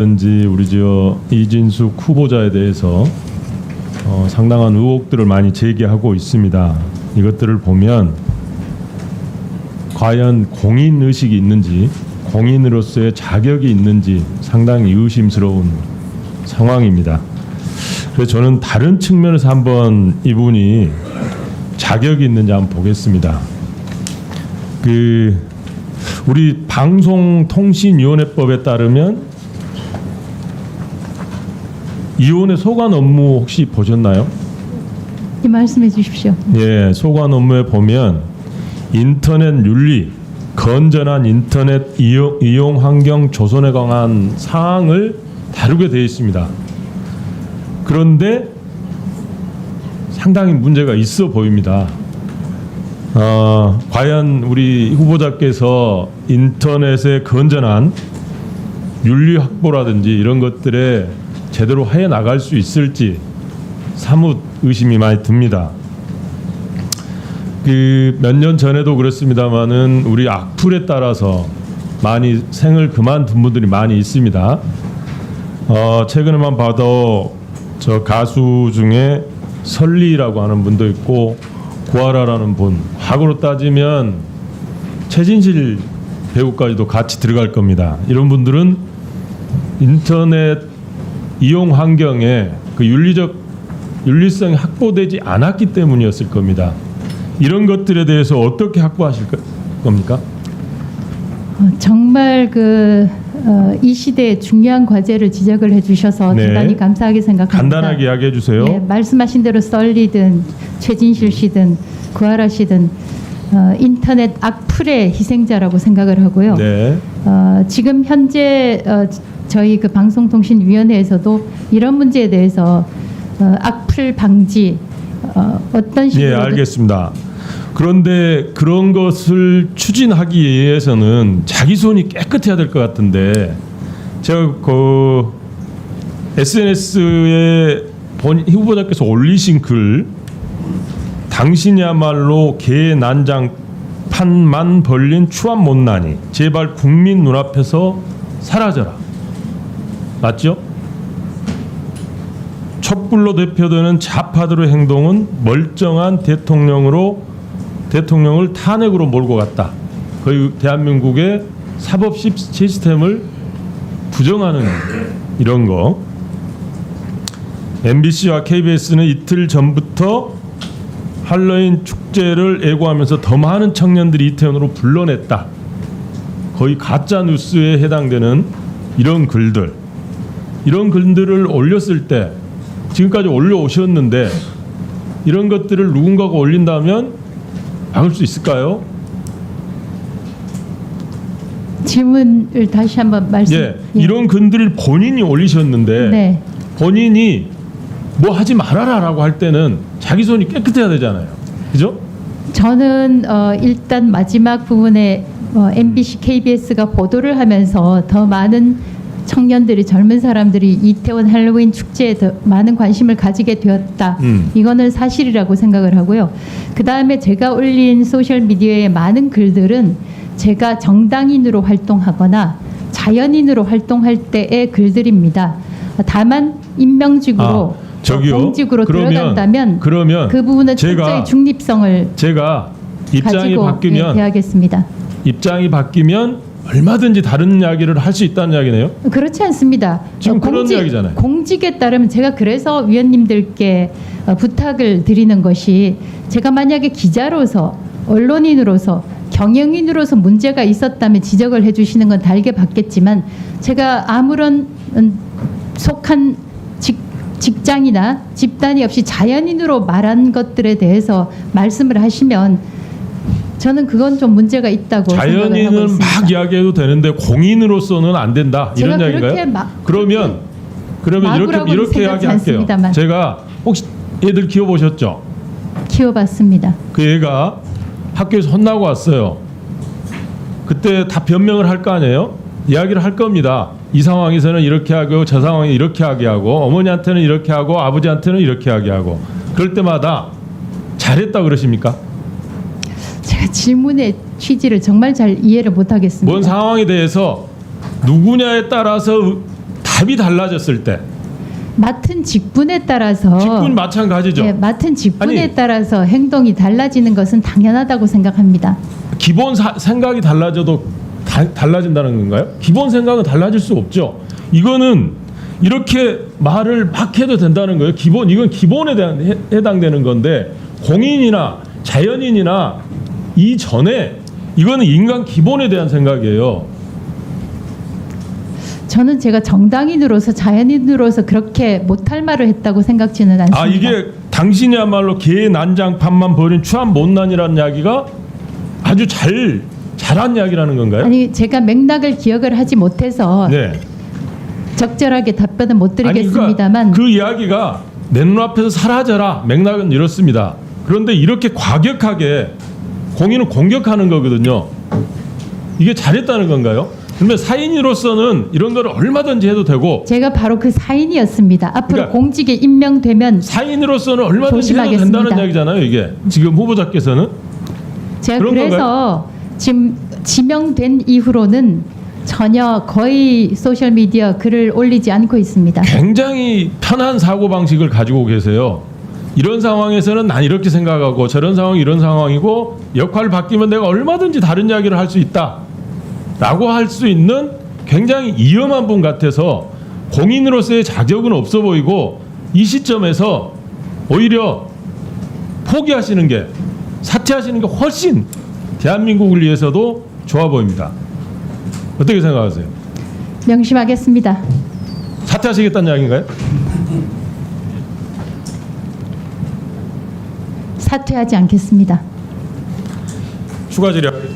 우리 이진숙 후보자에 대해서 상당한 의혹들을 많이 제기하고 있습니다. 이것들을 보면 과연 공인 의식이 있는지, 공인으로서의 자격이 있는지 상당히 의심스러운 상황입니다. 그래서 저는 다른 측면에서 한번 이분이 자격이 있는지 한번 보겠습니다. 우리 방송통신위원회법에 따르면 이혼의 소관 업무 혹시 보셨나요? 네, 말씀해 주십시오. 예, 소관 업무에 보면 인터넷 윤리, 건전한 인터넷 이용 환경 조성에 관한 사항을 다루게 되어 있습니다. 그런데 상당히 문제가 있어 보입니다. 과연 우리 후보자께서 인터넷의 건전한 윤리 확보라든지 이런 것들에 제대로 해 나갈 수 있을지 사뭇 의심이 많이 듭니다. 몇 년 전에도 그렇습니다만은 우리 악플에 따라서 많이 생을 그만둔 분들이 많이 있습니다. 최근에만 봐도 저 가수 중에 설리라고 하는 분도 있고 구하라라는 분, 과거로 따지면 최진실 배우까지도 같이 들어갈 겁니다. 이런 분들은 인터넷 이용 환경에 그 윤리성이 확보되지 않았기 때문이었을 겁니다. 이런 것들에 대해서 어떻게 확보하실 겁니까? 정말 이 시대의 중요한 과제를 지적을 해주셔서 네. 대단히 감사하게 생각합니다. 간단하게 이야기해 주세요. 네, 말씀하신 대로 썰리든 최진실 씨든 구하라 씨든 인터넷 악플의 희생자라고 생각을 하고요. 네. 지금 현재 저희 방송통신위원회에서도 이런 문제에 대해서 악플 방지 어떤 식으로 예, 알겠습니다. 그런데 그런 것을 추진하기 위해서는 자기 손이 깨끗해야 될 것 같은데 제가 SNS에 후보자께서 올리신 글 당신이야말로 개 난장판만 벌린 추한 못난이 제발 국민 눈앞에서 사라져라. 맞죠? 촛불로 대표되는 좌파들의 행동은 멀쩡한 대통령을 탄핵으로 몰고 갔다. 거의 대한민국의 사법 시스템을 부정하는 이런 거. MBC와 KBS는 이틀 전부터 할로윈 축제를 예고하면서 더 많은 청년들이 이태원으로 불러냈다. 거의 가짜 뉴스에 해당되는 이런 글들을 올렸을 때 지금까지 올려오셨는데 이런 것들을 누군가가 올린다면 막을 수 있을까요? 질문을 다시 한번 말씀. 예, 이런 글들을 본인이 올리셨는데 네. 본인이 뭐 하지 말아라라고 할 때는 자기 손이 깨끗해야 되잖아요. 그죠? 저는 일단 마지막 부분에 MBC, KBS가 보도를 하면서 더 많은 청년들이 젊은 사람들이 이태원 할로윈 축제에 더 많은 관심을 가지게 되었다. 이거는 사실이라고 생각을 하고요. 그 다음에 제가 올린 소셜 미디어의 많은 글들은 제가 정당인으로 활동하거나 자연인으로 활동할 때의 글들입니다. 다만 임명직으로 공직으로 들어간다면 그러면 그 부분은 철저히 중립성을 제가 입장이 바뀌면 대하겠습니다. 입장이 바뀌면 얼마든지 다른 이야기를 할 수 있다는 이야기네요. 그렇지 않습니다. 지금 그런 이야기잖아요. 공직에 따르면 제가 그래서 위원님들께 부탁을 드리는 것이 제가 만약에 기자로서 언론인으로서 경영인으로서 문제가 있었다면 지적을 해주시는 건 달게 받겠지만 제가 아무런 속한 직장이나 집단이 없이 자연인으로 말한 것들에 대해서 말씀을 하시면 저는 그건 좀 문제가 있다고 생각을 하고 있습니다. 자연인은 막 이야기해도 되는데 공인으로서는 안 된다 이런 이야기인가요? 그러면 이렇게 이야기할게요. 제가 혹시 애들 키워보셨죠? 키워봤습니다. 그 애가 학교에서 혼나고 왔어요. 그때 다 변명을 할 거 아니에요? 이야기를 할 겁니다. 이 상황에서는 이렇게 하고 저 상황에 이렇게 하게 하고 어머니한테는 이렇게 하고 아버지한테는 이렇게 하게 하고 그럴 때마다 잘했다 그러십니까? 제가 질문의 취지를 정말 잘 이해를 못하겠습니다. 뭔 상황에 대해서 누구냐에 따라서 답이 달라졌을 때 맡은 직분에 따라서 직분 마찬가지죠. 예, 맡은 직분에 아니, 따라서 행동이 달라지는 것은 당연하다고 생각합니다. 기본 생각이 달라져도 달라진다는 건가요? 기본 생각은 달라질 수 없죠. 이거는 이렇게 말을 막 해도 된다는 거예요. 이건 기본에 대한 해당되는 건데 공인이나 자연인이나 이전에 이거는 인간 기본에 대한 생각이에요. 저는 제가 정당인으로서 자연인으로서 그렇게 못할 말을 했다고 생각지는 않습니다. 아, 이게 당신이야말로 개 난장판만 버린 추한 못난이라는 이야기가 아주 잘한 이야기라는 건가요? 아니 제가 맥락을 기억을 하지 못해서 네. 적절하게 답변은 못 아니, 드리겠습니다만 그러니까 그 이야기가 내 눈앞에서 사라져라. 맥락은 이렇습니다. 그런데 이렇게 과격하게 공인을 공격하는 거거든요. 이게 잘했다는 건가요? 그러면 사인으로서는 이런 거를 얼마든지 해도 되고 제가 바로 그 사인이었습니다. 앞으로 그러니까 공직에 임명되면 사인으로서는 얼마든지 해도 조심하겠습니다. 된다는 이야기잖아요. 이게 지금 후보자께서는 제가 그런 그래서 지금 지명된 이후로는 전혀 거의 소셜 미디어 글을 올리지 않고 있습니다. 굉장히 편한 사고 방식을 가지고 계세요. 이런 상황에서는 난 이렇게 생각하고 저런 상황이 이런 상황이고 역할을 바뀌면 내가 얼마든지 다른 이야기를 할 수 있다 라고 할 수 있는 굉장히 위험한 분 같아서 공인으로서의 자격은 없어 보이고 이 시점에서 오히려 포기하시는 게 사퇴하시는 게 훨씬 대한민국을 위해서도 좋아 보입니다. 어떻게 생각하세요? 명심하겠습니다. 사퇴하시겠다는 이야기인가요? 사퇴하지 않겠습니다. 추가 질의하겠습니다.